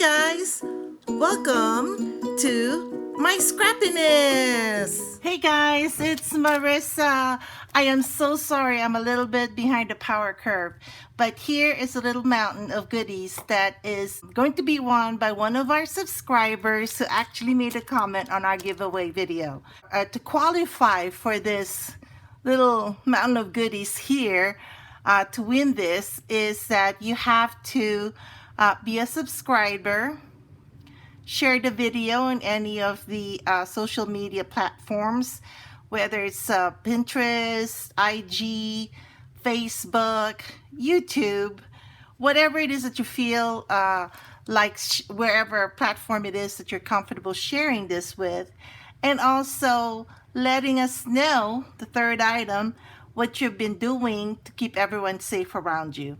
guys, welcome to My Scrappiness. Hey guys, it's Marissa. I am so sorry I'm a little bit behind the power curve, but here is a little mountain of goodies that is going to be won by one of our subscribers who actually made a comment on our giveaway video. To qualify for this little mountain of goodies here, to win this is that you have to be a subscriber, share the video on any of the social media platforms, whether it's Pinterest, IG, Facebook, YouTube, whatever it is that you feel like, wherever platform it is that you're comfortable sharing this with, and also letting us know, the third item, what you've been doing to keep everyone safe around you.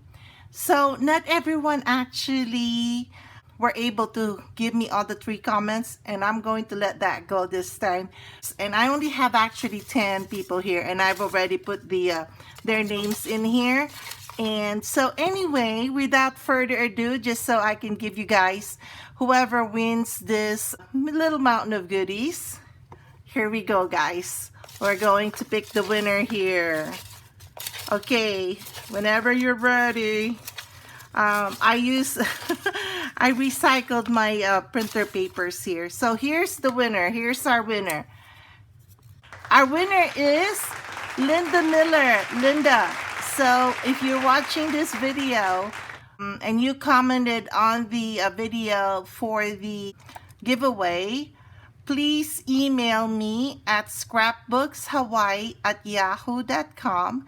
So not everyone actually were able to give me all the 3 comments, and I'm going to let that go this time. And I only have actually 10 people here, and I've already put their names in here. And so anyway, without further ado, just so I can give you guys whoever wins this little mountain of goodies, here we go, guys. We're going to pick the winner here. Okay, whenever you're ready. I recycled my printer papers here. So here's the winner. Here's our winner. Our winner is Linda Miller. Linda, so if you're watching this video and you commented on the video for the giveaway, please email me at scrapbookshawaii@yahoo.com,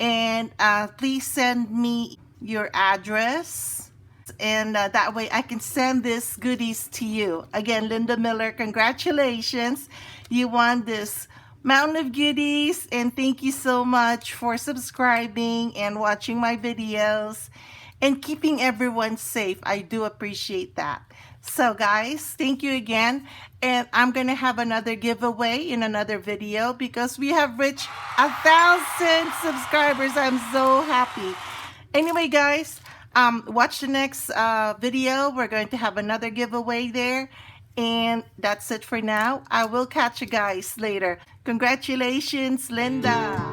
and please send me your address, and that way I can send this goodies to you. Again, Linda Miller, congratulations. You won this mountain of goodies, and thank you so much for subscribing and watching my videos and keeping everyone safe. I do appreciate that. So guys, thank you again, and I'm gonna have another giveaway in another video because we have reached 1,000 subscribers. I'm so happy. Anyway, guys, watch the next video. We're going to have another giveaway there, and that's it for now. I will catch you guys later. Congratulations, Linda.